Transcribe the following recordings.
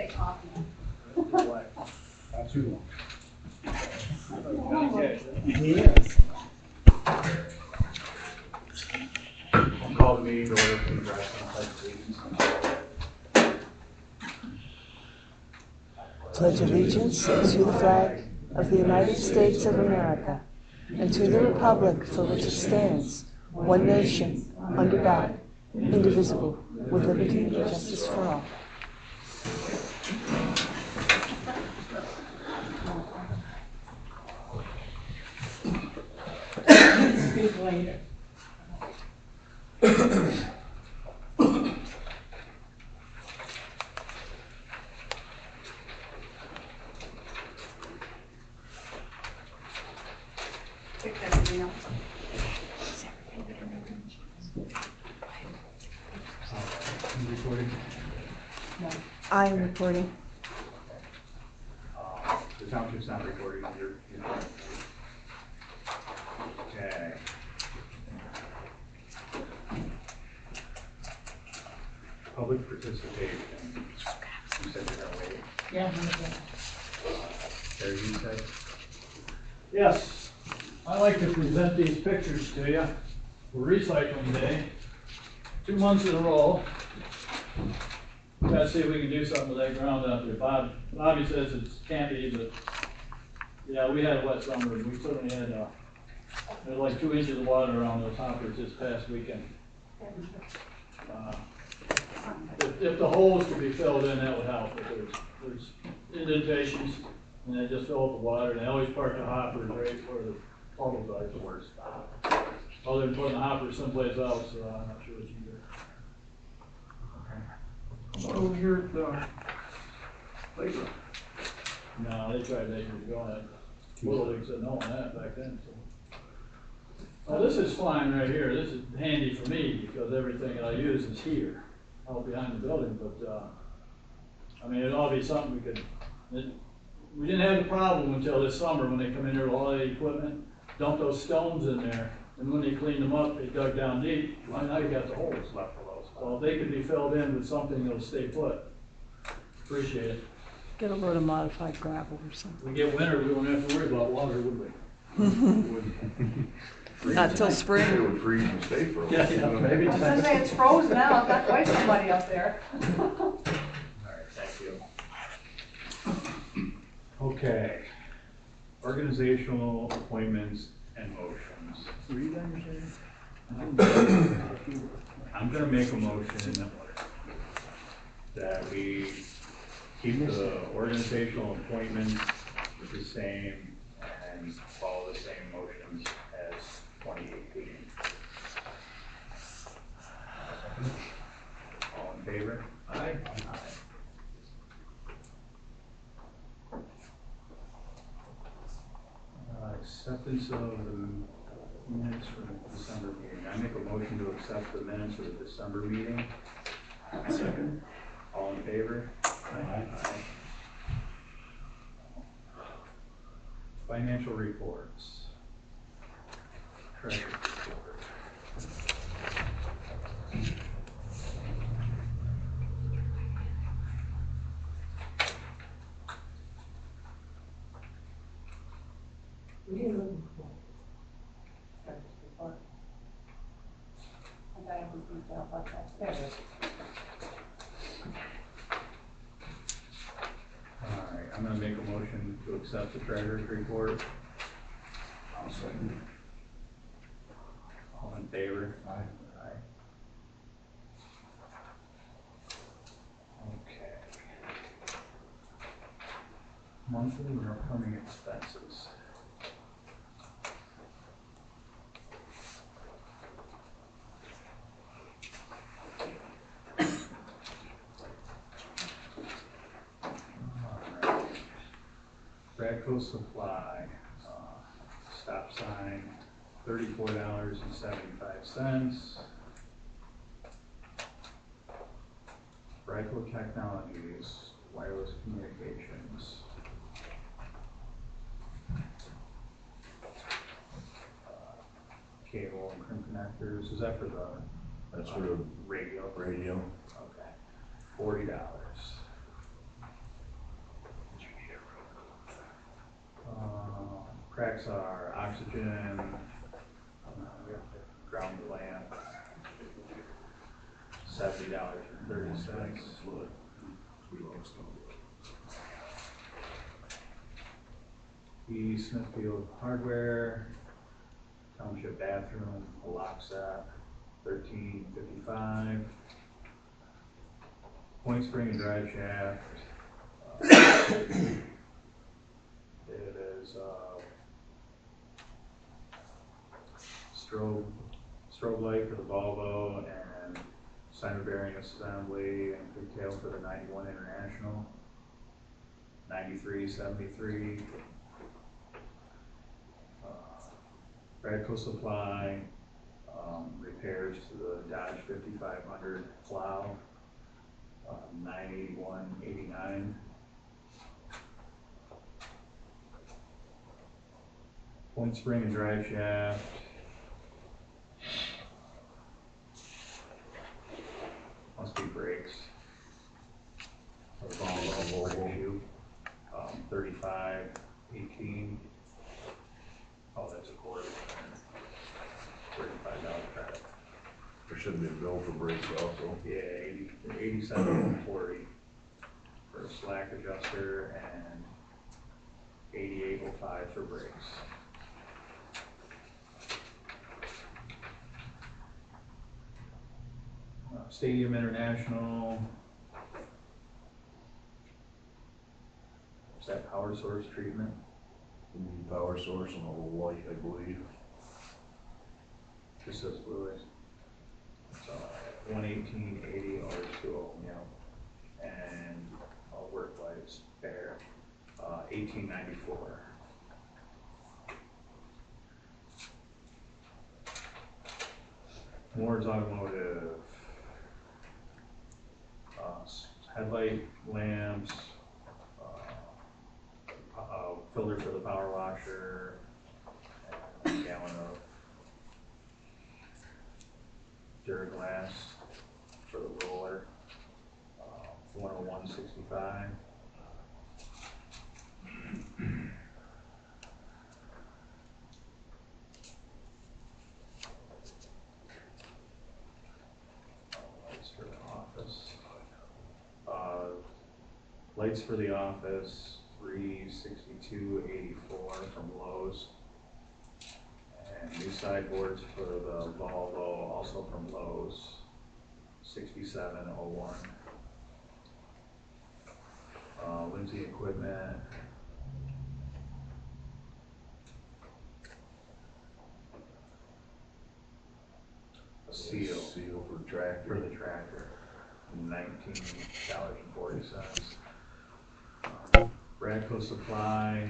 get coffee. Not too Johnny Cash. Yes. I'll call the meeting to order, please rise and pledge allegiance. Pledge allegiance to the flag of the United States of America and to the republic for which it stands, one nation, under God, indivisible, with liberty and justice for all. Speak later. Pick that email. You recording? I am reporting. The township's not recording, you're okay. Public participation. You said you're gonna wait. Yeah. There you said? Yes, I'd like to present these pictures to you for recycling day. 2 months in a row. Gotta see if we can do something with that ground out there. Bobby says it can't be, but yeah, we had a wet summer. We certainly had, there was like 2 inches of water around those hoppers this past weekend. If the holes could be filled in, that would help, but there's indentations, and they just fill up with water, and they always park the hoppers right where the puddles are, the worst. Oh, they're putting the hoppers someplace else, so I'm not sure what you do. Over here at the playground. No, they tried that years ago, and Little League said no on that back then, so. Well, this is fine right here. This is handy for me, because everything that I use is here, out behind the building, but, I mean, it'd all be something we could, we didn't have the problem until this summer when they come in there with all the equipment, dump those stones in there, and when they cleaned them up, they dug down deep. Well, now you got the holes left for those. So if they could be filled in with something that'll stay put, appreciate it. Get a load of modified gravel or something. We get winter, we won't have to worry about water, would we? Not till It spring. would freeze and stay frozen. Yeah, maybe. I was gonna say it's frozen now, I've got quite somebody up there. All right, thank you. Okay. Organizational appointments and motions. Were you done, Shane? I'm gonna make a motion that we keep the organizational appointments the same and follow the same motions as 2018. All in favor? Aye. Acceptance of the minutes for the December meeting. I make a motion to accept the minutes for the December meeting. Second. All in favor? Aye. Financial reports. Treasurer's report. We didn't look before. I got everything down like that. There it is. All right, I'm gonna make a motion to accept the treasurer's report. I'll second. All in favor? Aye. Aye. Okay. Monthly and upcoming expenses. Radco Supply, stop sign, $34.75. Radco Technologies, wireless communications. Cable and crimp connectors, is that for the? That's for the radio? radio. Okay, $40. contracts are oxygen, ground lamp, $70.30. E. Smithfield Hardware, Township Bathroom, a lock set, $13.55. Point Spring and Drive Shaft, it is, strobe light for the Volvo and center bearing assembly and pigtail for the 91 International, $93.73. Radco Supply, repairs to the Dodge 5500 plow, $91.89. Point Spring and Drive Shaft, must be brakes. Volvo brake shoe, $35.18. Oh, that's a quarter. $35 credit. There should be a bill for brakes also. Yeah, $87.40 for a slack adjuster and $88.05 for brakes. Stadium International. Is that power source treatment? Power source and a little light, I believe. Just says fluid. So $118.80 or $2, and work light spare, $18.94. Moore's Automotive, headlight lamps, filter for the power washer, and a gallon of Duraglass for the roller, $101.65. Lights for the office. Lights for the office, $362.84 from Lowe's. And new sideboards for the Volvo, also from Lowe's, $67.01. Lindsay Equipment, a seal For the tractor. for the tractor, $19.40. Radco Supply,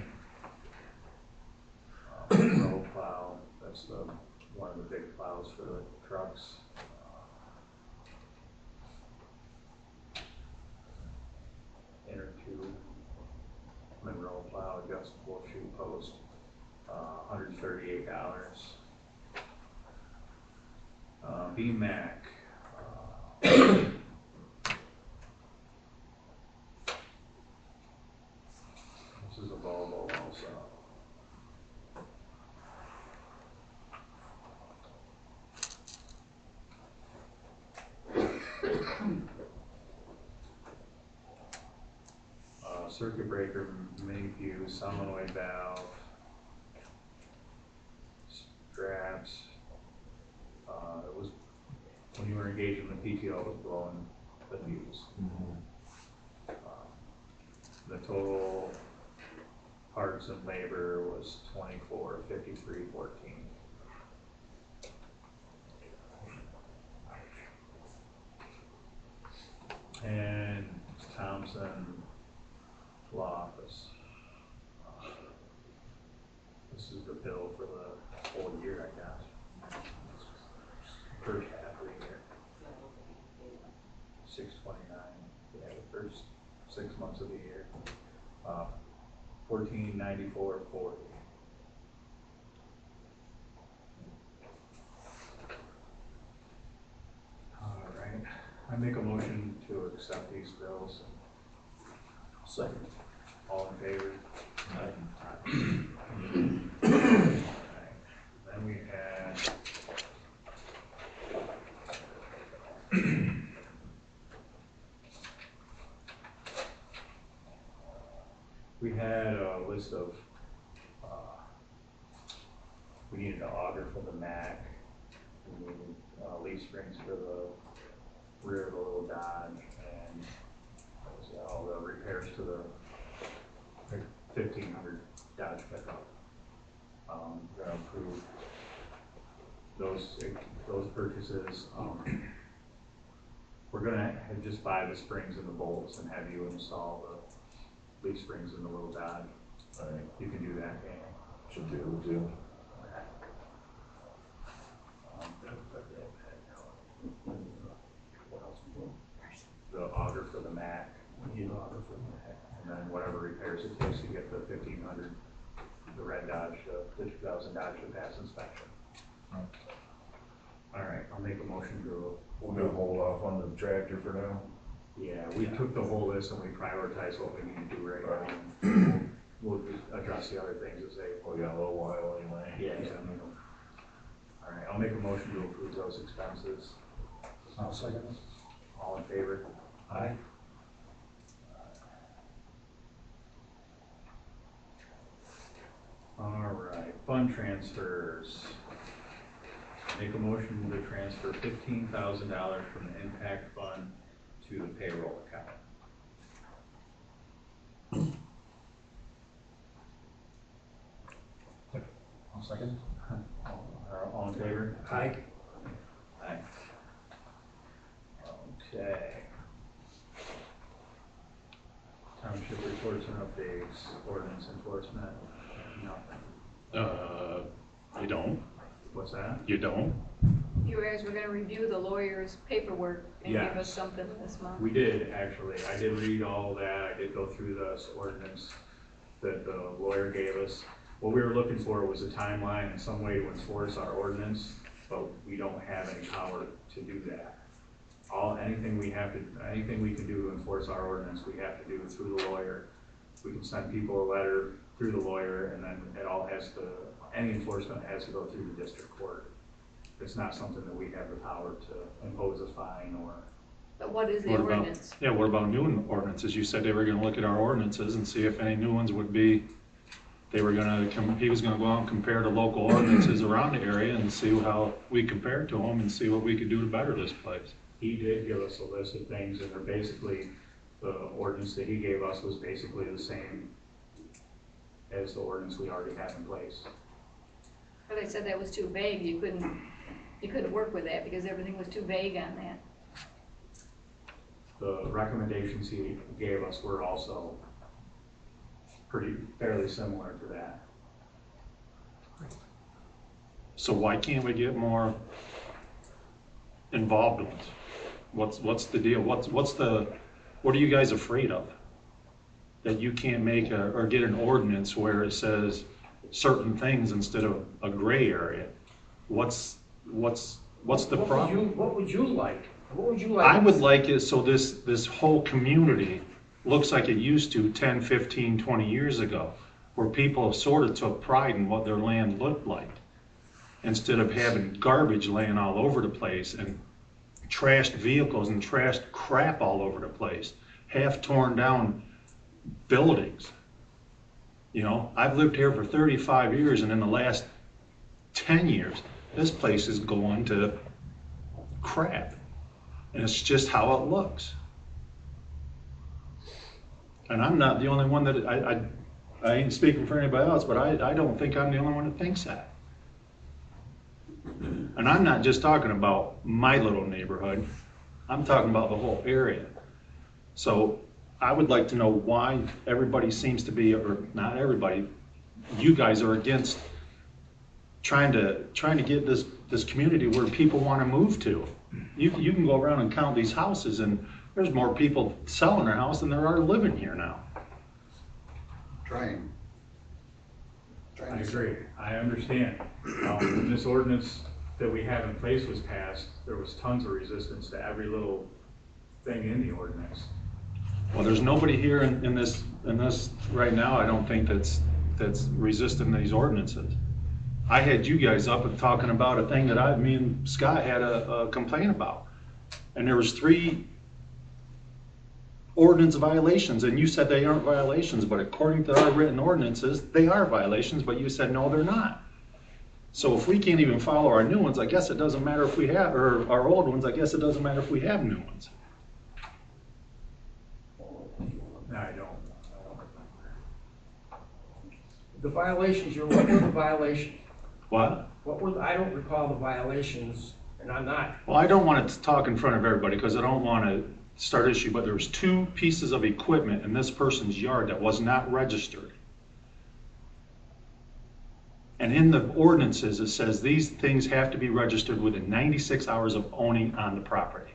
row plow, that's one of the big plows for the trucks. Inner tube, Monroe plow, adjustable shoe post, $138. BMAC, this is a Volvo also. Circuit breaker, mini fuse, solenoid valve, straps. It was when you were engaged in the PTO, it was blowing the fuse. The total parts and labor was $24.53.14. And Thompson Law Office. This is the bill for the whole year, I guess. First half of the year. $629. Yeah, the first 6 months of the year. $14.94.40. All right, I make a motion to accept these bills. Second. All in favor? Aye. Aye. We had a list of, we needed an auger for the Mac, we needed leaf springs for the rear of the little Dodge, and what was all the repairs to the 1500 Dodge pickup. We're gonna approve those purchases. We're gonna just buy the springs and the bolts and have you install the leaf springs in the little Dodge. All right, You can do that, can't you? should be able to. The auger for the Mac. And then whatever repairs it takes to get the 1500, the red Dodge, the 2000 Dodge to pass inspection. All right, I'll make a motion to. We're gonna hold off on the tractor for now. Yeah, we took the whole list and we prioritized what we need to do right now. We'll address the other things as they. We got a little while anyway. Yeah. All right, I'll make a motion to approve those expenses. I'll second it. All in favor? Aye. All right, fund transfers. Make a motion to transfer $15,000 from the impact fund to the payroll account. I'll second. All in favor? Aye. Aye. Okay. Township reports and updates, ordinance enforcement, nothing. You don't, What's that? you don't. You guys were gonna review the lawyer's paperwork and give us Yes. something this month. We did, actually. I did read all that. I did go through this ordinance that the lawyer gave us. What we were looking for was a timeline and some way to enforce our ordinance, but we don't have any power to do that. Anything we can do to enforce our ordinance, we have to do through the lawyer. We can send people a letter through the lawyer, and then any enforcement has to go through the district court. It's not something that we have the power to impose a fine or. But what is the What about, ordinance? yeah, what about new ordinances? You said they were gonna look at our ordinances and see if any new ones would be, he was gonna go out and compare to local ordinances around the area and see how we compare to them and see what we could do to better this place. He did give us a list of things, and they're basically, the ordinance that he gave us was basically the same as the ordinance we already have in place. But they said that was too vague, you couldn't work with that because everything was too vague on that. The recommendations he gave us were also fairly similar to that. So why can't we get more involved ones? What's the deal? What are you guys afraid of? That you can't make or get an ordinance where it says certain things instead of a gray area? What's the problem? What would you like? What would you like? I would like it so this whole community looks like it used to 10, 15, 20 years ago, where people have sort of took pride in what their land looked like, instead of having garbage laying all over the place and trashed vehicles and trashed crap all over the place, half torn down buildings. You know, I've lived here for 35 years, and in the last 10 years, this place is going to crap. And it's just how it looks. And I'm not the only one that, I ain't speaking for anybody else, but I don't think I'm the only one that thinks that. And I'm not just talking about my little neighborhood, I'm talking about the whole area. So I would like to know why everybody seems to be, or not everybody, you guys are against trying to get this community where people want to move to. You can go around and count these houses, and there's more people selling their house than there are living here now. Trying. I agree, I understand. When this ordinance that we have in place was passed, there was tons of resistance to every little thing in the ordinance. Well, there's nobody here in this right now, I don't think that's resisting these ordinances. I had you guys up and talking about a thing that me and Scott had a complaint about. And there was 3 ordinance violations, and you said they aren't violations, but according to our written ordinances, they are violations, but you said, no, they're not. So if we can't even follow our new ones, I guess it doesn't matter if we have, or our old ones, I guess it doesn't matter if we have new ones. No, I don't. The violations, what were the violations? What? I don't recall the violations, and I'm not. Well, I don't want to talk in front of everybody because I don't want to start issue, but there was 2 pieces of equipment in this person's yard that was not registered. And in the ordinances, it says these things have to be registered within 96 hours of owning on the property.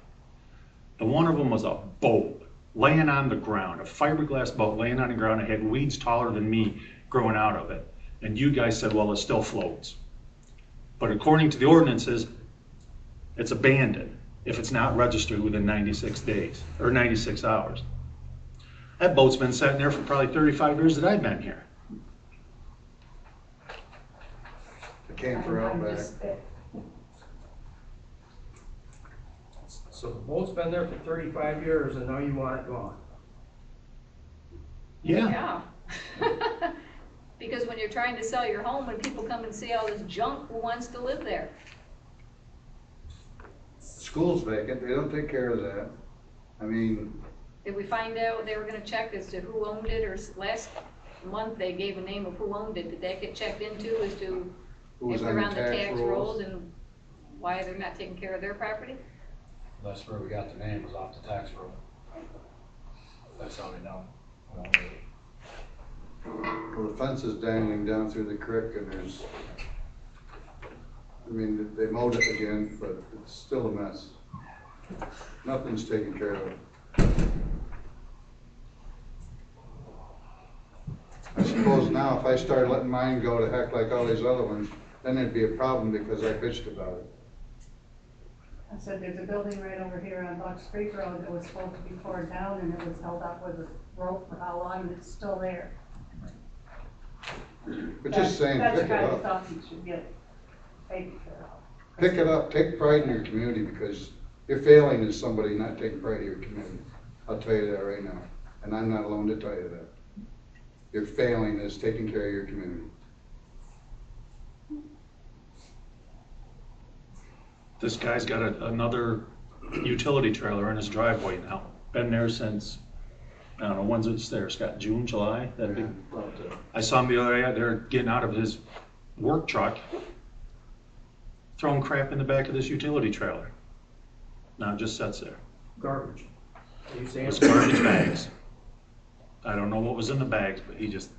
And one of them was a boat laying on the ground, a fiberglass boat laying on the ground. It had weeds taller than me growing out of it. And you guys said, well, it still floats. But according to the ordinances, it's abandoned if it's not registered within 96 days or 96 hours. That boat's been sitting there for probably 35 years that I've been here. The camper out back. So the boat's been there for 35 years, and now you want it gone. Yeah. Because when you're trying to sell your home, when people come and see all this junk, who wants to live there? School's vacant, they don't take care of that. I mean, Did we find out they were gonna check as to who owned it, or last month they gave a name of who owned it? Did that get checked into as to who was if on they're the on the tax tax rolls? rolls and why they're not taking care of their property? That's where we got the name, was off the tax roll. That's how we know. Well, the fence is dangling down through the creek and there's, I mean, they mowed it again, but it's still a mess. Nothing's taken care of. I suppose now if I start letting mine go to heck like all these other ones, then it'd be a problem because I bitched about it. I said, there's a building right over here on Bucks Creek Road that was supposed to be torn down and it was held up with a rope for how long, and it's still there. But just saying, That's pick the it kind of up. stuff you should get taken care of. Pick it up, take pride in your community because you're failing as somebody not taking pride in your community. I'll tell you that right now. And I'm not alone to tell you that. You're failing as taking care of your community. This guy's got another utility trailer in his driveway now. Been there since, I don't know, when's it there, Scott? June, July? That'd be. I saw him the other day, they're getting out of his work truck, throwing crap in the back of this utility trailer. Now it just sits there. Garbage. Are you saying? It's garbage bags. I don't know what was in the bags, but he just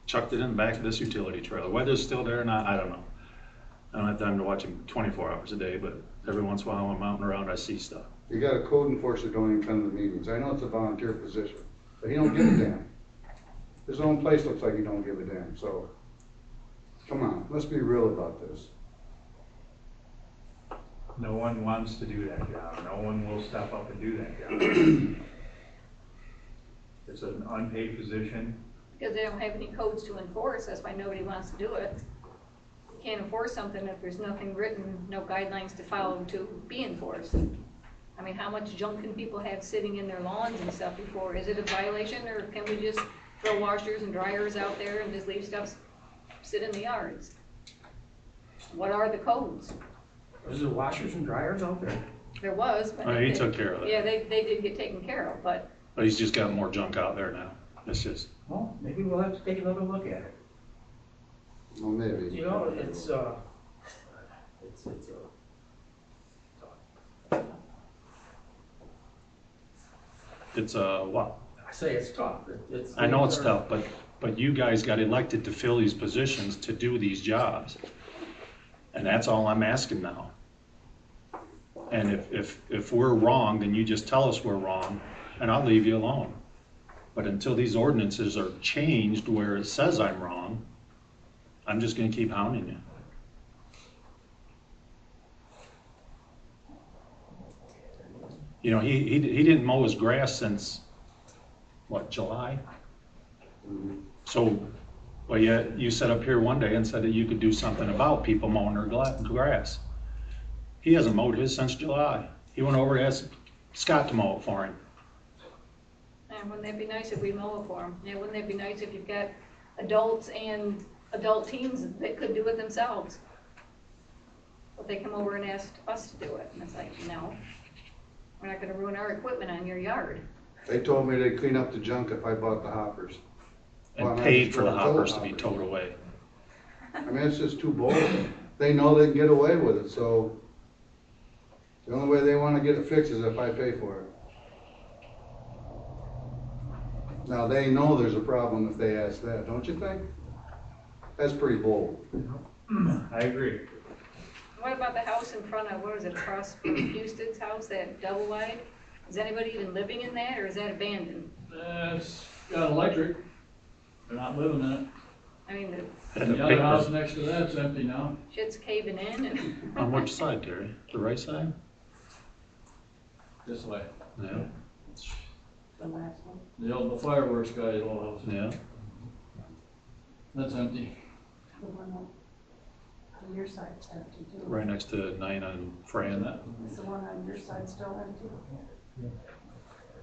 chucked it in the back of this utility trailer. Whether it's still there or not, I don't know. I don't have time to watch him 24 hours a day, but every once in a while when I'm out and around, I see stuff. You got a code enforcer don't even come to the meetings. I know it's a volunteer position, but he don't give a damn. His own place looks like he don't give a damn, so come on, let's be real about this. No one wants to do that job. No one will step up and do that job. It's an unpaid position. Because they don't have any codes to enforce, that's why nobody wants to do it. You can't enforce something if there's nothing written, no guidelines to follow to be enforced. I mean, how much junk can people have sitting in their lawns and stuff before? Is it a violation, or can we just throw washers and dryers out there and just leave stuff sit in the yards? What are the codes? Is there washers and dryers out there? There was, but. He took care of it. Yeah, they did get taken care of, but But he's just got more junk out there now. It's just, Well, maybe we'll have to take another look at it. Well, maybe. You know, it's what? I say it's tough. I know it's tough, but you guys got elected to fill these positions to do these jobs. And that's all I'm asking now. And if we're wrong, then you just tell us we're wrong, and I'll leave you alone. But until these ordinances are changed where it says I'm wrong, I'm just gonna keep hounding you. You know, he didn't mow his grass since, what, July? So, well, yeah, you sat up here one day and said that you could do something about people mowing their grass. He hasn't mowed his since July. He went over and asked Scott to mow it for him. wouldn't that be nice if we mow it for them? Yeah, wouldn't that be nice if you've got adults and adult teens that could do it themselves? But they come over and ask us to do it, and it's like, no, we're not gonna ruin our equipment on your yard. They told me they'd clean up the junk if I bought the hoppers. Well, And I paid just for the don't fill hoppers to be towed away. I mean, it's just too bold. They know they can get away with it, so the only way they wanna get it fixed is if I pay for it. Now, they know there's a problem if they ask that, don't you think? That's pretty bold. I agree. What about the house in front of, what is it, across from Houston's house, that double wide? Is anybody even living in that, or is that abandoned? It's got electric, they're not living in it. I mean, the And The the other house paper, next to that's empty now. shit's caving in, and on which side, Terry? The right side? This way. Yeah, The last one. The fireworks guy's old house, yeah. that's empty. The one on your side's empty too. Right next to 9 on Fran. Is the one on your side still empty?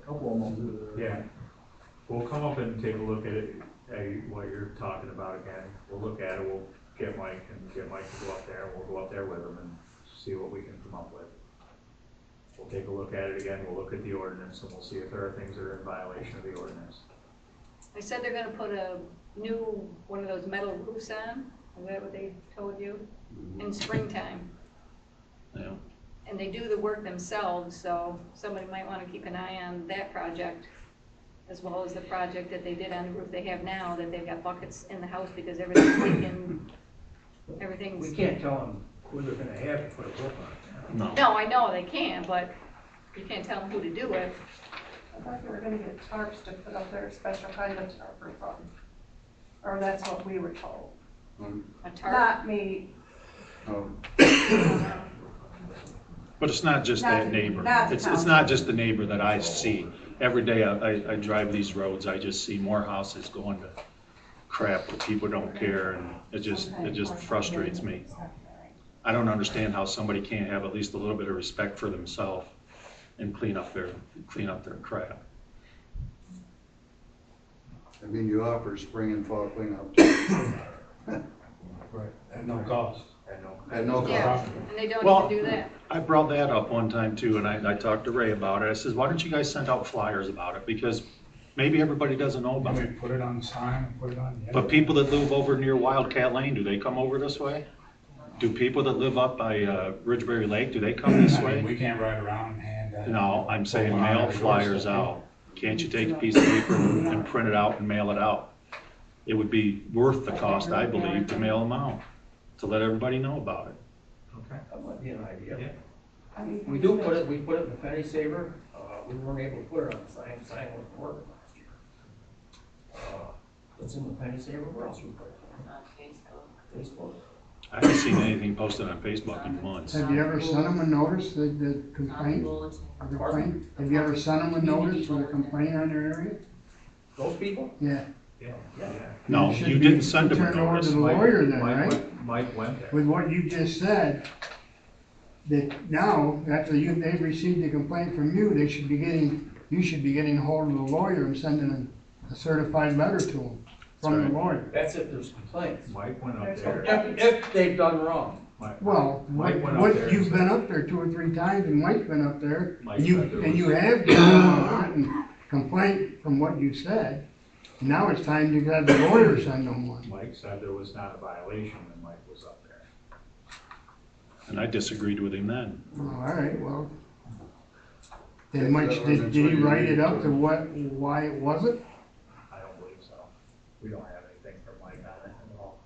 Couple of them do there. Yeah. We'll come up and take a look at it, what you're talking about again. We'll look at it, we'll get Mike to go up there, and we'll go up there with him and see what we can come up with. We'll take a look at it again, we'll look at the ordinance, and we'll see if there are things that are in violation of the ordinance. they said they're gonna put a new, one of those metal roofs on, is that what they told you? In springtime, Yeah. and they do the work themselves, so somebody might wanna keep an eye on that project, as well as the project that they did on the roof they have now, that they've got buckets in the house because everything's leaking, everything's. We can't tell them who they're gonna have to put a roof on. No. No, I know they can, but you can't tell them who to do it. I thought they were gonna get tarps to put up there, a special kind of tarp or something. Or that's what we were told. A tarp. Not me. Oh, But it's not just Not that the- neighbor. not the It's township. not just the neighbor that I see. Every day I drive these roads, I just see more houses going to crap where people don't care, and it just frustrates me. I don't understand how somebody can't have at least a little bit of respect for themselves and clean up their crap. I mean, you offer spring and fall cleanup. Right, at no cost. At no Yeah, cost. and they don't Well, even do that. I brought that up one time too, and I talked to Ray about it. I says, why don't you guys send out flyers about it? Because maybe everybody doesn't know about We it. put it on the sign, put it on the. But people that live over near Wildcat Lane, do they come over this way? Do people that live up by Ridgebury Lake, do they come this I mean, way? we can't ride around and hand that. No, I'm saying Pull one mail out of the flyers doorstep. out. Can't you take a piece of paper and print it out and mail it out? It would be worth the cost, I believe, to mail them out, to let everybody know about it. Okay. That might be an idea. Yeah. I mean, We do put it, we put it in the penny saver, we weren't able to put it on the sign wasn't working last year. It's in the penny saver, where else we put it? Facebook. I haven't seen anything posted on Facebook in months. Have you ever sent them a notice, the complaint? Have you ever sent them a notice with a complaint on their area? Those people? Yeah. Yeah. No, It should you be didn't send them a turned over notice. to the lawyer then, Mike right? Mike went there. With what you just said, that now, after they've received a complaint from you, you should be getting a hold of the lawyer and sending a certified letter to them from the lawyer. That's if there's complaints. Mike went up There's there. If they've done wrong. Well, Mike went up what, there. you've been up there 2 or 3 times, and Mike's been up there, Mike and you, said there and was- you have given him a written complaint from what you said. Now it's time to have the lawyer send them one. Mike said there was not a violation when Mike was up there. And I disagreed with him then. All right, well. Then did he write it up to why it wasn't? I don't believe so. We don't have anything from Mike on it at all.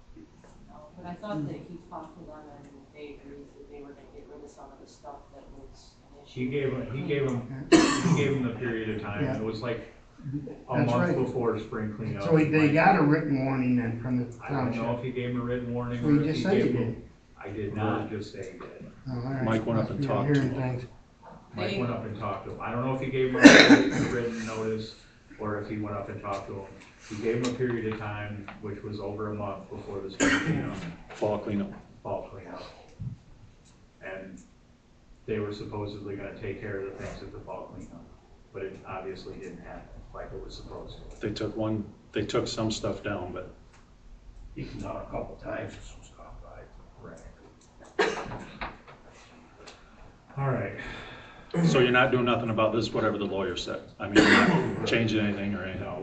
But I thought that he talked to them and they agreed that they were gonna get rid of some of the stuff that was an issue. He gave him the period of time. It was like a That's month right. before spring cleanup. So they got a written warning then from the I don't know township? if he gave him a written warning Well, or you if just he said you gave him. did. I did not just say he did. Oh, all right. Mike went up and Must be talked to hearing him. things. Mike went up and talked to him. I don't know if he gave him a written notice or if he went up and talked to him. He gave him a period of time, which was over a month before the spring cleanup, Fall cleanup. fall cleanup. And they were supposedly gonna take care of the things at the fall cleanup. but it obviously didn't happen like it was supposed to. They took some stuff down, but He came down a couple times. Right. All right. so you're not doing nothing about this, whatever the lawyer said? I mean, you're not changing anything or anything? No,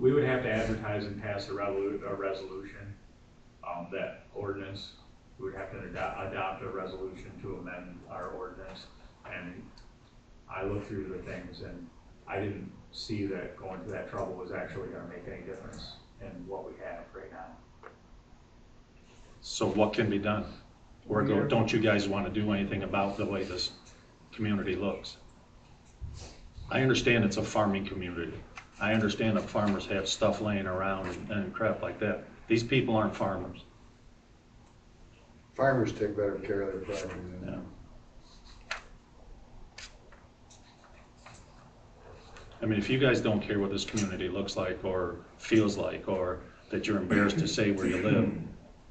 we would have to advertise and pass a resolution, that ordinance. We would have to adopt a resolution to amend our ordinance. And I looked through the things and I didn't see that going to that trouble was actually gonna make any difference in what we have right now. So what can be done? Or don't you guys want to do anything about the way this community looks? I understand it's a farming community. I understand that farmers have stuff laying around and crap like that. These people aren't farmers. Farmers take better care of their property than Yeah. I mean, if you guys don't care what this community looks like or feels like, or that you're embarrassed to say where you live,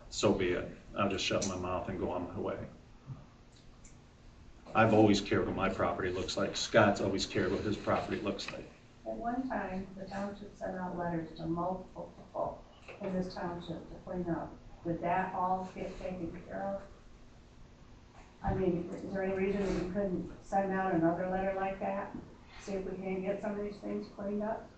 so be it. I'll just shut my mouth and go on my way. I've always cared what my property looks like. Scott's always cared what his property looks like. At one time, the township sent out letters to multiple people in this township to clean up. Did that all get taken care of? I mean, is there any reason that you couldn't send out another letter like that? See if we can get some of these things cleaned up?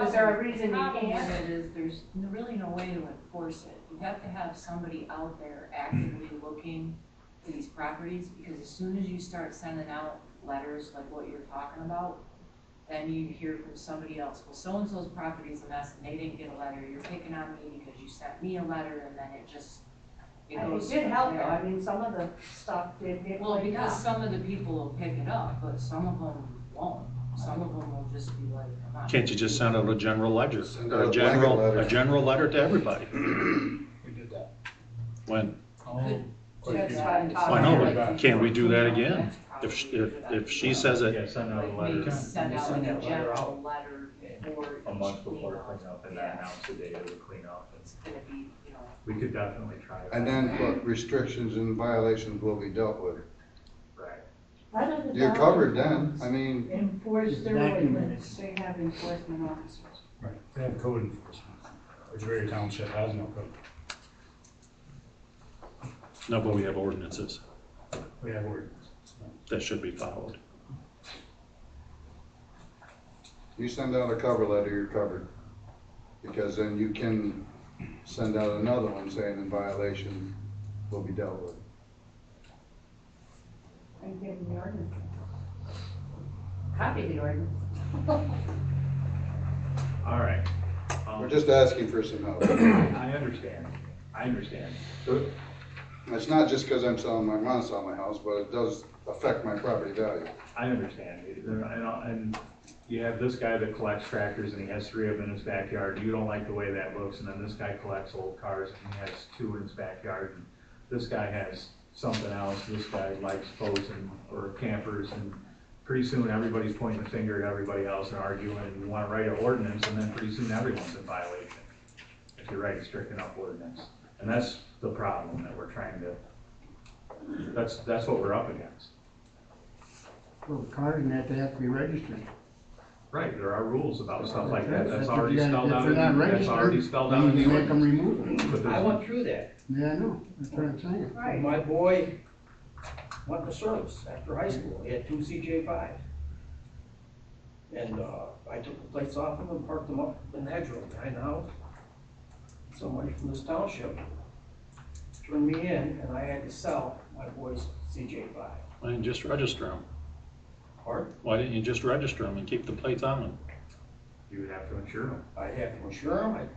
Is there a reason you The problem can't? with it is there's really no way to enforce it. You have to have somebody out there actively looking for these properties, because as soon as you start sending out letters like what you're talking about, then you hear from somebody else, well, so-and-so's property's a mess and they didn't get a letter, you're picking on me because you sent me a letter, and then it goes It did help from though, there. I mean, some of the stuff did get Well, cleaned because up. some of the people will pick it up, but some of them won't. Some of them will just be like, I'm not. Can't you just send out a general ledger? Send Or out a a blanket general, letter. a general letter to everybody? We did that. When? That's what I'm I talking know, about. but can't we do that again? If she says Yeah, it, send out a Like maybe letter send out like Send a that letter general out. letter for. a month each before cleanup. cleanup and then Yeah. announce the date of the cleanup. It's gonna be, We could definitely try that. And then what restrictions and violations will be dealt with. Right. How do the You're covered then, I mean, enforce their Documented. ordinance? They have enforcement officers. Right, they have code enforcement. Ridgebury Township has no code. no, but we have ordinances We have ordinance. that should be followed. you send out a cover letter, you're covered. Because then you can send out another one saying in violation will be dealt with. And give them the ordinance. Copy the ordinance. All right. We're just asking for some help. I understand. So, It's not just because I'm selling my, want to sell my house, but it does affect my property value. I understand. And you have this guy that collects tractors and he has 3 of them in his backyard. You don't like the way that looks. And then this guy collects old cars and he has 2 in his backyard. And this guy has something else. This guy likes boats or campers, and pretty soon everybody's pointing the finger at everybody else and arguing, and you want to write an ordinance, and then pretty soon everyone's in violation. If you write a strict enough ordinance. And that's the problem that we're trying to, that's what we're up against. Well, cars and that, they have to be registered. Right, there are rules about stuff like that. That's If already they're spelled out. If they're not That's already registered, spelled then out in you the can make them ordinance. remove them. But I there's- went through that. Yeah, I know, that's what I'm saying. Right. My boy went to service after high school. He had 2 CJ5s. And I took the plates off him and parked them up in the hedgerow behind the house. Somebody from this township turned me in, and I had to sell my boy's CJ5. Why didn't you just register them? Pardon? Why didn't you just register them and keep the plates on them? You would have to insure them. I'd have to insure him.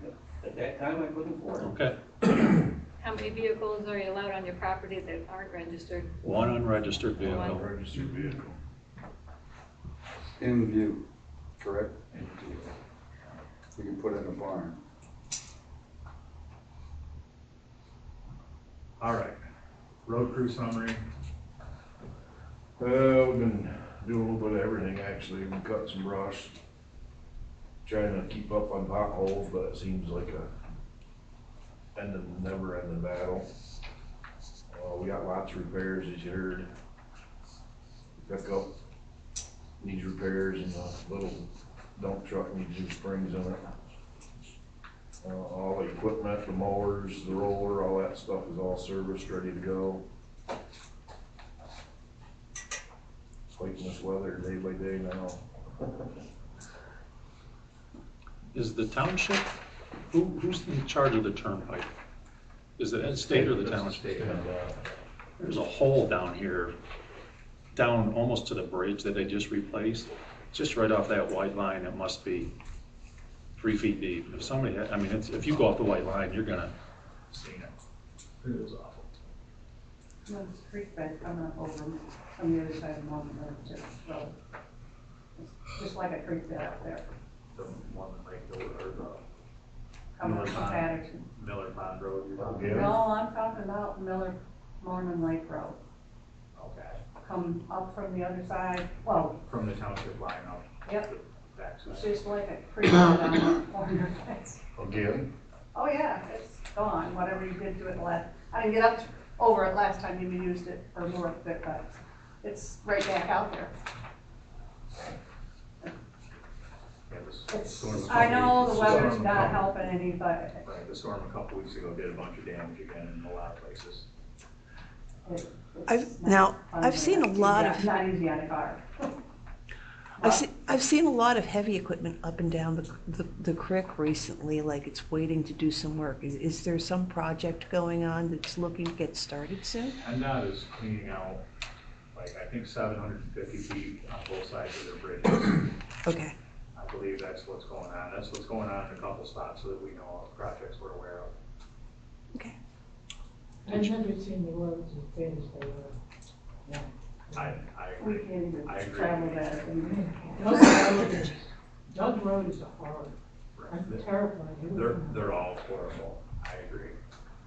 At that time, I couldn't afford it. Okay, How many vehicles are you allowed on your property that aren't registered? one unregistered vehicle. Registered vehicle. In view, correct? You can put it in a barn. All right. Road crew summary. We've been doing a little bit of everything, actually. We've been cutting some brush, trying to keep up on potholes, but it seems like a never-ending battle. We got lots of repairs, as you heard. Pick up needs repairs, and the little dump truck needs new springs in it. All the equipment, the mowers, the roller, all that stuff is all serviced, ready to go. Fighting this weather day by day now. Is the township, who's in charge of the turnpike? Is it the state or the township? There's a hole down here, down almost to the bridge that they just replaced. Just right off that white line, it must be 3 feet deep. If somebody, I mean, if you go off the white line, you're gonna see it. It was awful. There's a creek bed coming up over on the other side of the mountain road, so it's just like a creek bed up there. The one that like the, or the Coming up Miller to Pond. Patterson. Miller Pond Road you're talking Yeah. No, I'm talking about Mormon Lake Road. Okay, Come up from the other side, well, from the township line up. yep, the backside. it's just like a creek bed on the corner. Again, Oh, yeah, it's gone, whatever you did to it last, I didn't get up over it last time you used it, or more of it, but it's right back out there. Yeah, the It's, storm a I couple know weeks- the weather's storm a not couple- helping any, but Right, the storm a couple weeks ago did a bunch of damage again in a lot of places. it's I've not seen a lot of Not easy on a car. I've seen a lot of heavy equipment up and down the creek recently, like it's waiting to do some work. Is there some project going on that's looking to get started soon? PennDOT is cleaning out, like, I think 750 feet on both sides of their bridges. Okay. I believe that's what's going on. That's what's going on in a couple spots so that we know of projects we're aware of. Okay. I've never seen the roads as bad as they were. Yeah. I We agree. can't even I agree. travel that. Doug Road is a horror. I'm terrified. They're all horrible. I agree.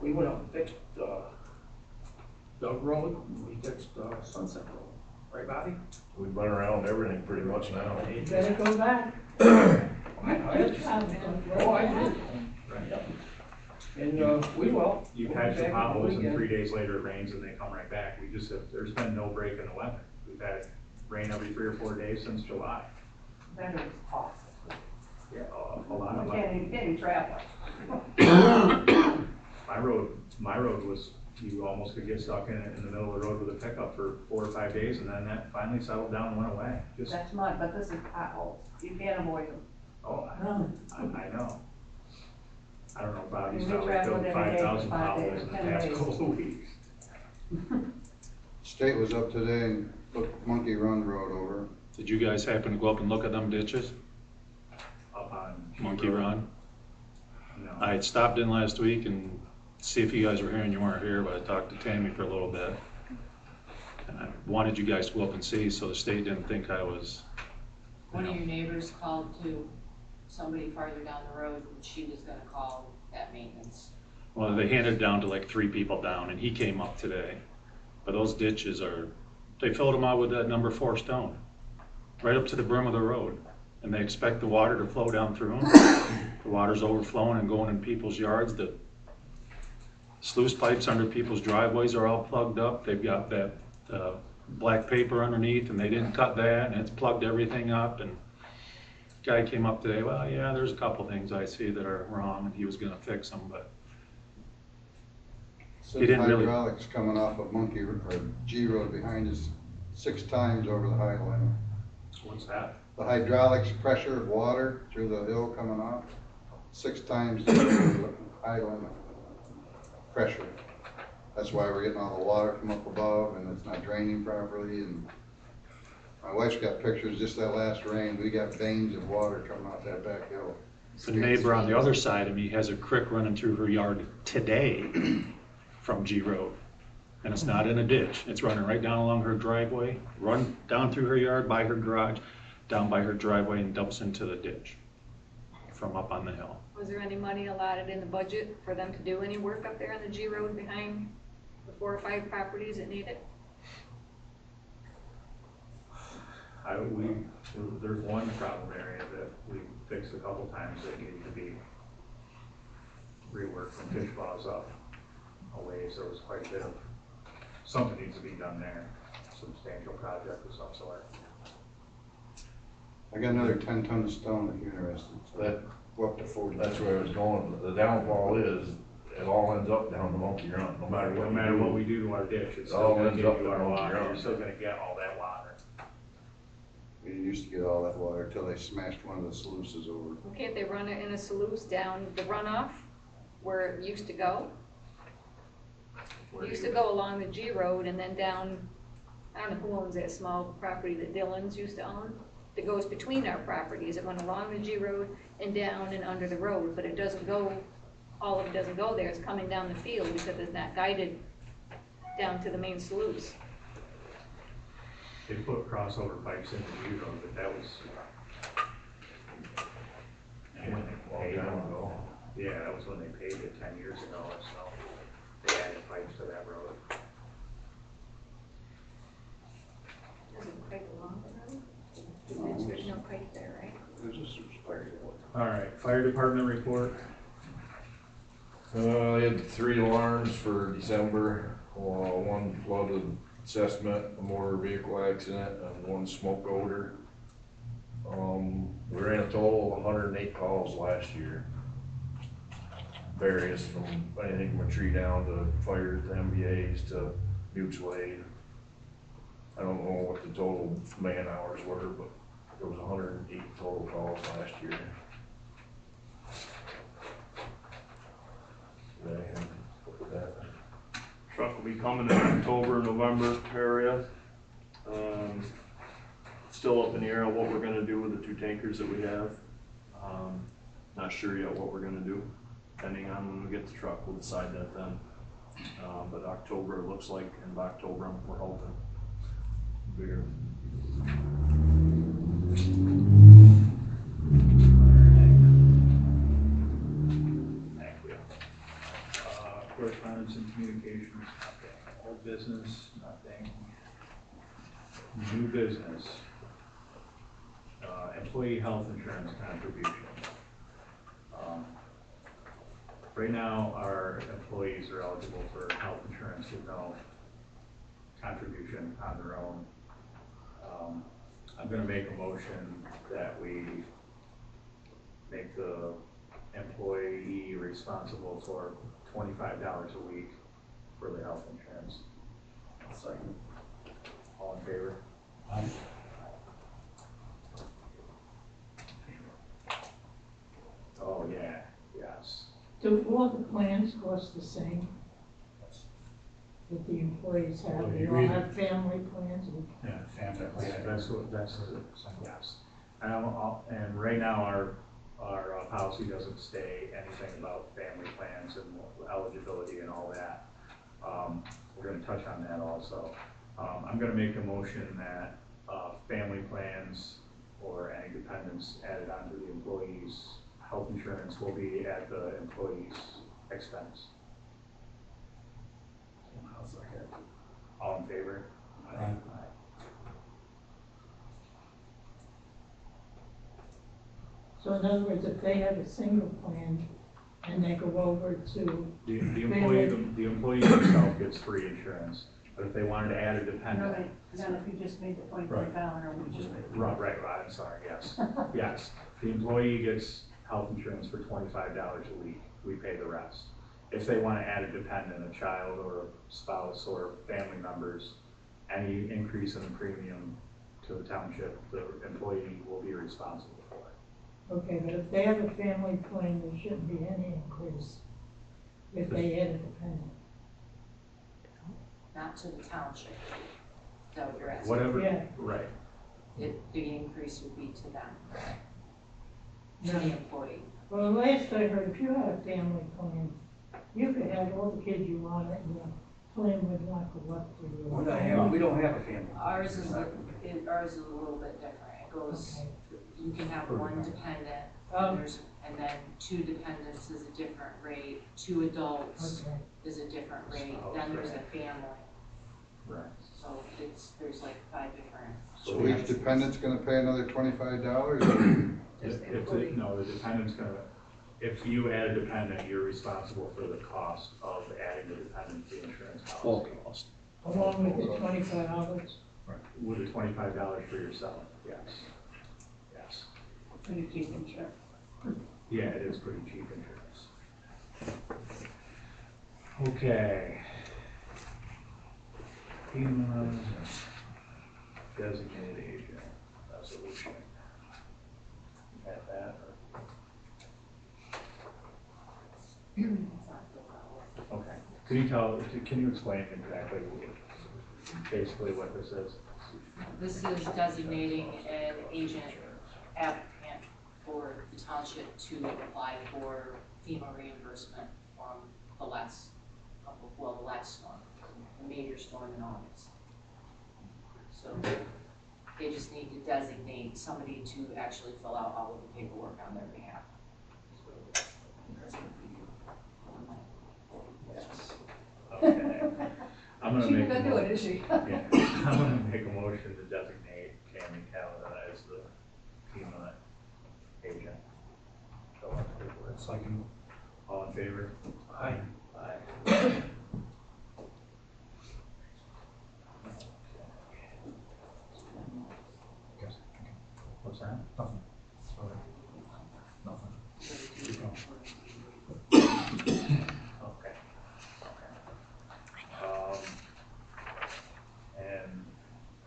We went out and fixed, Doug Road, we fixed, Sunset Road, right, Bobby? we've been around everything pretty much now. You better go back. I You traveled Doug Road. Oh, I did. Right. And, we will. You We'll catch be the back on potholes and weekend. 3 days later it rains and they come right back. We just have, there's been no break in the weather. We've had rain every 3 or 4 days since July. That is awful. Yeah, a lot of We money. can't even travel. My road was, you almost could get stuck in the middle of the road with a pickup for 4 or 5 days, and then that finally settled down and went away. Just, That's mud, but this is potholes. You can't avoid them. oh, No. I know. I don't know, Bobby's We probably traveled filled every day for 5,000 5 potholes days, in the 10 past days. couple of weeks. State was up today and looked Monkey Run Road over. Did you guys happen to go up and look at them ditches? Up on. Monkey Run? No. I had stopped in last week and see if you guys were here, and you weren't here, but I talked to Tammy for a little bit. And I wanted you guys to go up and see, so the state didn't think I was, One of your neighbors called to somebody farther down the road, and she was gonna call at maintenance. well, they handed it down to like 3 people down, and he came up today. But those ditches are, they filled them out with that number 4 stone, right up to the brim of the road. And they expect the water to flow down through them. The water's overflowing and going in people's yards. The sluice pipes under people's driveways are all plugged up. They've got that black paper underneath, and they didn't cut that, and it's plugged everything up. And guy came up today, well, yeah, there's a couple things I see that are wrong, and he was gonna fix them, but Said He didn't really- hydraulics coming off of Monkey, or G Road behind us 6 times over the high limit. What's that? The hydraulics pressure of water through the hill coming off, 6 times the high limit pressure. That's why we're getting all the water from up above and it's not draining properly. And my wife's got pictures, just that last rain, we got veins of water coming off that back hill. the neighbor on the other side of me has a creek running through her yard today from G Road. And it's not in a ditch. It's running right down along her driveway, run down through her yard, by her garage, down by her driveway, and dumps into the ditch from up on the hill. Was there any money allotted in the budget for them to do any work up there on the G Road behind the 4 or 5 properties that need it? There's one problem area that we fixed a couple times that needed to be reworked from fish claws up a ways. There was quite a bit of, something needs to be done there, substantial project of some sort. I got another 10 ton of stone if you're interested. That, Go up to 40. that's where I was going. The downfall is, it all ends up down the Monkey Run, no matter what. No matter what we do to our ditch, it's It all still gonna ends give up you our in water, the you're still gonna get all that water. We used to get all that water until they smashed one of the sluices over. Can't they run it in a sluice down the runoff where it used to go? It used to go along the G road and then down, I don't know who owns that small property that Dillon's used to own, that goes between our properties. It went along the G road and down and under the road, but it doesn't go, all of it doesn't go there. It's coming down the field because it's not guided down to the main sluice. They put crossover pipes in the G road, but that was. When they paid, yeah, that was when they paved it 10 years ago or so. They added pipes to that road. Doesn't pipe along the road? There's no pipe there, right? There's just fire. All right, fire department report. I had 3 alarms for December, one flooded assessment, a motor vehicle accident, and 1 smoke odor. We ran a total of 108 calls last year. Various, from anything from a tree down to fires to MBAs to mutual aid. I don't know what the total man hours were, but there was 108 total calls last year. Truck will be coming in October, November area. Still up in the air on what we're gonna do with the 2 tankers that we have. Not sure yet what we're gonna do. Depending on when we get the truck, we'll decide that then. But October, it looks like, in October, we're hoping. Bigger. Correspondence and communications, nothing. Old business, nothing. New business. Employee health insurance contribution. Right now, our employees are eligible for health insurance with no contribution on their own. I'm gonna make a motion that we make the employee responsible for $25 a week for the health insurance. Second. All in favor? Oh, yeah, yes. Do all the plans cost the same? That the employees have, they all have family plans? Yeah, family Yeah, plan. that's, yes. And right now, our policy doesn't say anything about family plans and eligibility and all that. We're gonna touch on that also. I'm gonna make a motion that, family plans or any dependents added onto the employees' health insurance will be at the employee's expense. All in favor? Aye. So in other words, if they have a single plan and they go over to, The employee himself gets free insurance, but if they wanted to add a dependent. Then if you just made the $25, we just made. Right, I'm sorry, yes, yes. The employee gets health insurance for $25 a week, we pay the rest. If they want to add a dependent, a child or a spouse or family members, any increase in the premium to the township, the employee will be responsible for it. okay, but if they have a family plan, there shouldn't be any increase if they add a dependent. Not to the township. Is that what you're asking? Whatever, Yeah. right. The increase would be to them, to No. the employee. Well, last I heard, if you had a family plan, you could have all the kids you wanted and the plan would not go up to you. We don't have a family. Ours is a little bit different. It goes, you can have 1 dependent, and then 2 dependents is a different rate, 2 adults Okay. is a different rate, then there's a family. Right. So there's like 5 different. So each dependent's gonna pay another $25? No, the dependent's gonna, if you add a dependent, you're responsible for the cost of adding the dependent to the insurance policy. Full cost. Along with the $25. With the $25 for yourself, yes. Yes. Pretty cheap insurance. Yeah, it is pretty cheap insurance. Okay. FEMA designated agent resolution. You got that? Okay. Can you explain exactly, basically what this is? This is designating an agent applicant for the township to apply for FEMA reimbursement from the last storm, the major storm in August. So they just need to designate somebody to actually fill out all of the paperwork on their behalf. Yes. Okay. I'm gonna She's make gonna do it, is she? Yeah, I'm gonna make a motion to designate Tammy Calada as the FEMA agent. Fill out the paperwork. Second. All in favor? Aye. Aye. What's that? Nothing. Nothing. Okay. And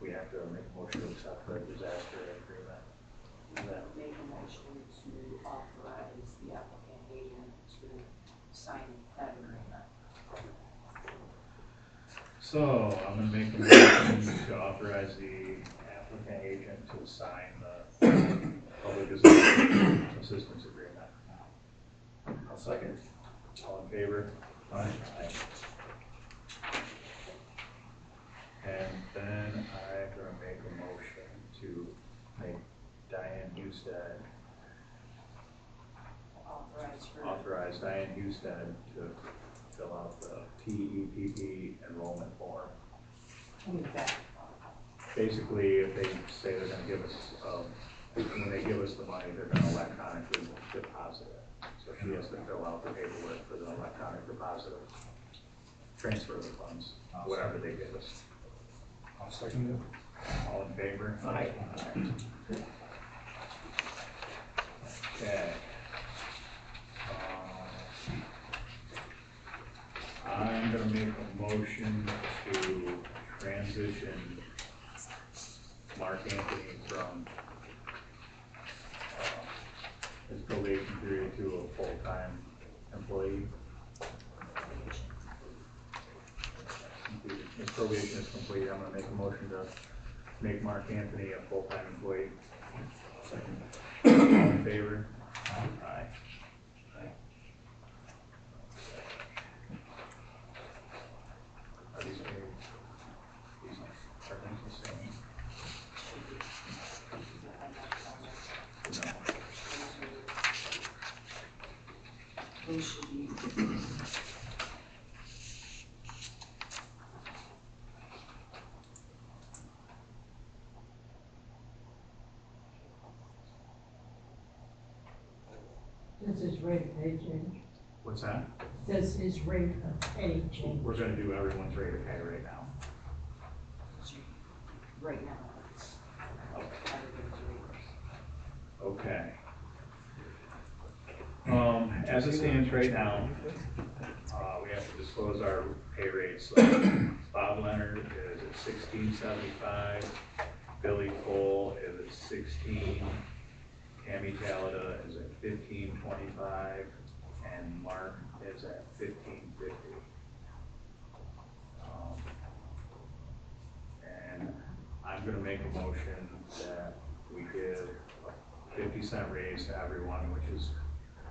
we have to make a motion to accept the disaster agreement. Is that Make a motion to authorize the applicant agent to sign that agreement. So, I'm gonna make a motion to authorize the applicant agent to sign the public assistance agreement. I'll second. All in favor? Aye. And then I'm gonna make a motion to make Diane Husted, authorize Diane Husted to fill out the TEPP enrollment form. Basically, if they say they're gonna give us, when they give us the money, they're gonna electronically deposit it. So she has to fill out the paperwork for the electronic deposit, transfer the funds, whatever they give us. I'll second it. All in favor? Aye. Okay. I'm gonna make a motion to transition Mark Anthony from his probation period to a full-time employee. His probation is complete. I'm gonna make a motion to make Mark Anthony a full-time employee. Second. All in favor? Aye. Are these paid? These are things the same? No. Those should be. Does his rate of pay change? What's that? Does his rate of pay change? We're gonna do everyone's rate of pay right now. Right now. Okay. As it stands right now, we have to disclose our pay rates. Bob Leonard is at $16.75, Billy Cole is at 16, Tammy Calada is at $15.25, and Mark is at $15.50. And I'm gonna make a motion that we give a 50-cent raise to everyone, which is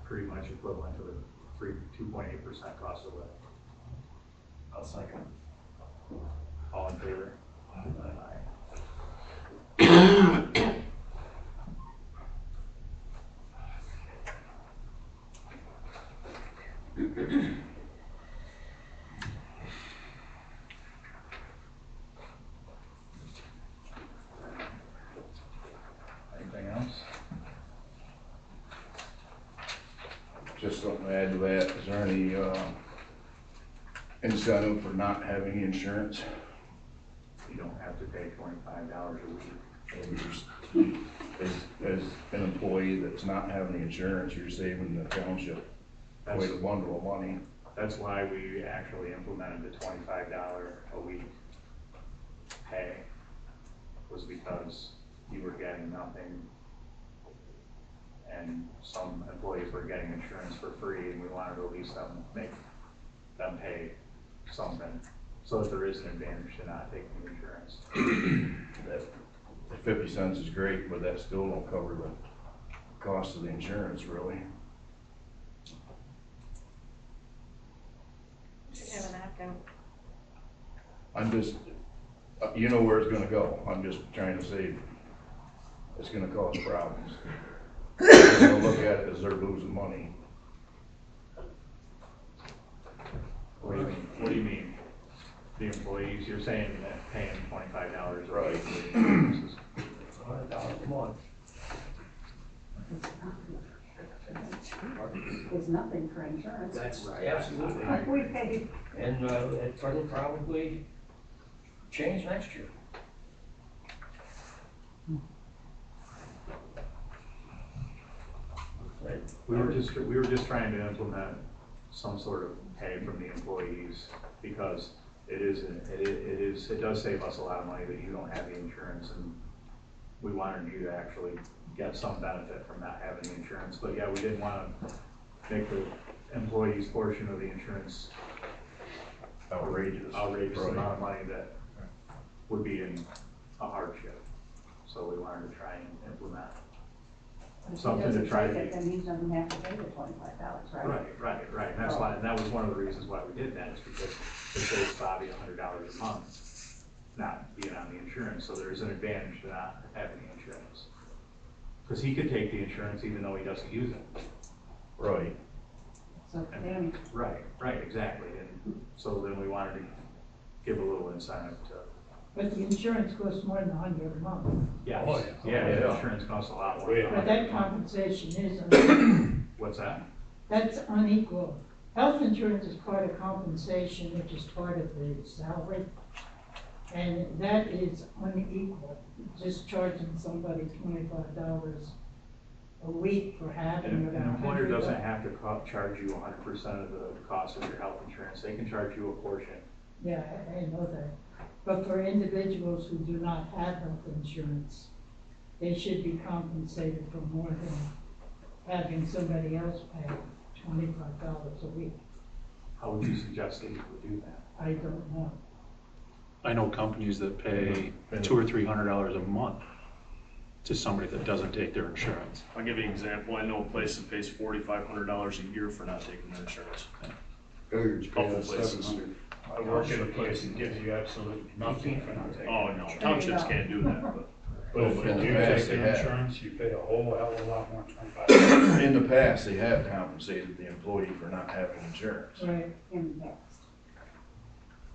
pretty much equivalent to the 2.8% cost of living. I'll second. All in favor? Aye. Anything else? Just something to add to that, is there any, incentive for not having insurance? You don't have to pay $25 a week. as an employee that's not having the insurance, you're saving the township quite a bundle of money. That's why we actually implemented the $25 a week pay, was because you were getting nothing and some employees were getting insurance for free, and we wanted to at least make them pay something, so that there is an advantage to not taking the insurance. The 50 cents is great, but that still don't cover the cost of the insurance, really. Have an opt-out. I'm just, you know where it's gonna go. I'm just trying to say it's gonna cause problems. They're gonna look at it as they're losing money. What do you mean? What do you mean? The employees, you're saying that paying $25 a Right. week for the insurances. $100 a month. It's nothing for insurance. That's absolutely. We pay. And it'll probably change next year. Right. We were just trying to implement some sort of pay from the employees, because it does save us a lot of money that you don't have the insurance, and we wanted you to actually get some benefit from not having the insurance. But yeah, we didn't want to make the employees' portion of the insurance outrageous Right. amount of money that would be in a hardship. So we wanted to try and implement something to try to If he doesn't take it, then he doesn't have to pay the $25, right? Right. And that's why, and that was one of the reasons why we did that, is because it saves Bobby $100 a month not being on the insurance. So there is an advantage to not having the insurance, because he could take the insurance even though he doesn't use it. Right. So then, Right, exactly. And so then we wanted to give a little incentive to, But the insurance costs more than $100 a month. yes, Oh, yeah, yeah. the insurance costs a lot more. than But $100 that a month. compensation is unequal. What's that? That's unequal. Health insurance is part of compensation, which is part of the salary. And that is unequal, just charging somebody $25 a week for having An it. employer doesn't have to charge you 100% of the cost of your health insurance. They can charge you a portion. Yeah, I know that. But for individuals who do not have health insurance, they should be compensated for more than having somebody else pay $25 a week. How would you suggest that you would do that? I don't know. I know companies that pay $200 or $300 a month to somebody that doesn't take their insurance. I'll give you an example. I know a place that pays $4,500 a year for not taking their insurance. Billiards pay Couple us places. 700. I work at a place that gives you absolutely nothing for not taking. Oh, no, townships can't do that, but. But if In the you past, take they their have. insurance, you pay a whole hell of a lot more than $25. In the past, they have compensated the employee for not having insurance. Right. in the past.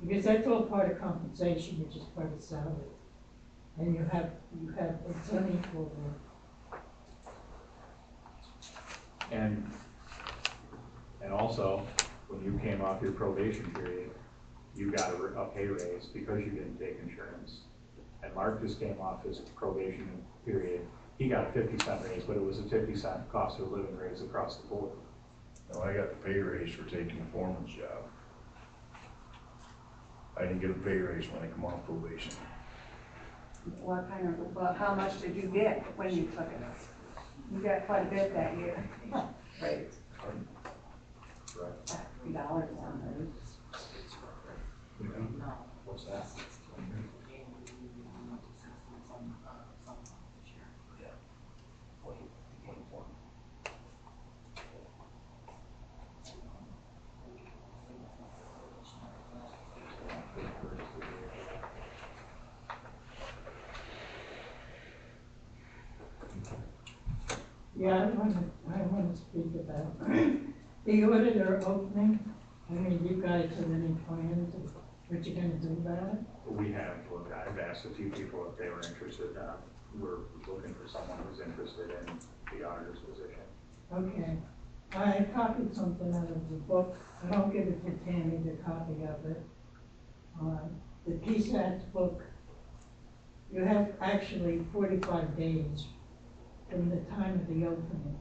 Because that's all part of compensation, which is part of salary. And you have, it's unequal. And also, when you came off your probation period, you got a pay raise because you didn't take insurance. And Mark just came off his probation period. He got a 50-cent raise, but it was a 50-cent cost of living raise across the board. No, I got the pay raise for taking a foreman's job. I didn't get a pay raise when I come off probation. What kind of, well, how much did you get when you took it? You got quite a bit that year. Right. $3 on it. What's that? Yeah, I wanna speak about the auditor opening. I mean, you guys have any plans of what you're gonna do about it? We have, look, I've asked a few people if they were interested. We're looking for someone who's interested in the auditor's position. Okay. I copied something out of the book. I'll give it to Tammy, the copy of it. The PSAT book, you have actually 45 days from the time of the opening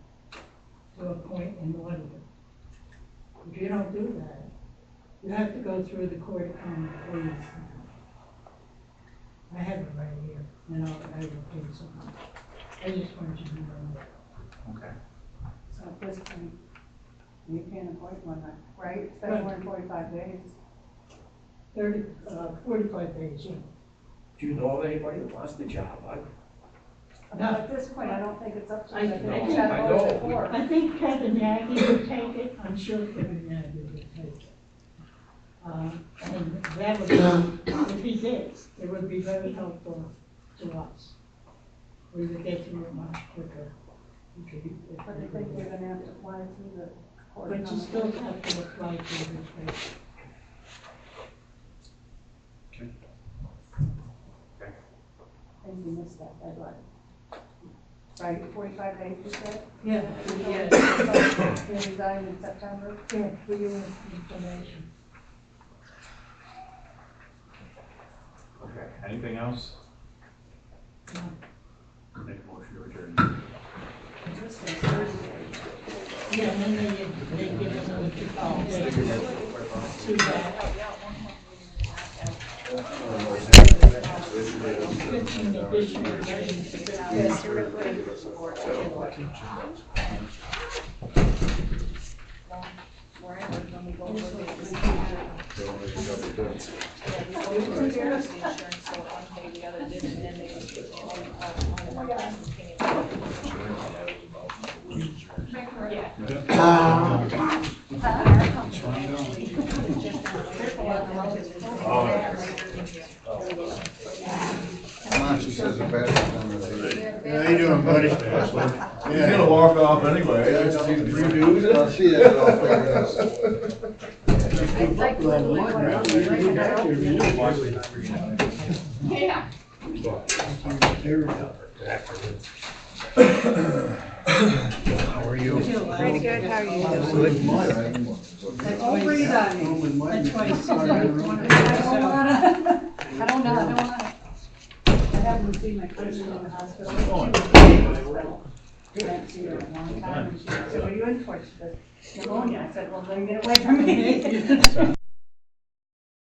to appoint an auditor. If you don't do that, you have to go through the court of common pleas. I have it right here, and I will pay someone. I just want you to know that. Okay. So at this point, you can't appoint one, right? It's been more than 45 days. 45 days, yeah. Do you know of anybody that wants the job? But at this point, I don't think it's up to I you. I think know, you gotta I go to know. court. I think Kevin Nagy would take it, I'm sure Kevin Nagy would take it. And that would be, if he did, it would be very helpful to us. We would get through it much quicker. But I think you're gonna have to apply through the court. But you still have to apply for the place. I think you missed that deadline. Right, 45 days, you said? Yeah. You resigned in September? Yeah, for your information. Okay, anything else? No. Make a motion to adjourn. This is Thursday. Yeah, and then they give us another 15 days to that. 15 additional days. Yes, you're right. Wherever, when we go over the insurance, so one day the other did, and then they just get Come on, she says the battery's on the How you doing, buddy? He's gonna walk off anyway, I just need 3 dudes. I'll see you at all figured out. Yeah. How are you? Pretty good, how are you? Don't breathe on me. That's why it's I don't wanna. I haven't seen my cousin in the hospital. I haven't seen her in a long time, and she said, what are you in for? She said, pneumonia. I said, well, then get away from me.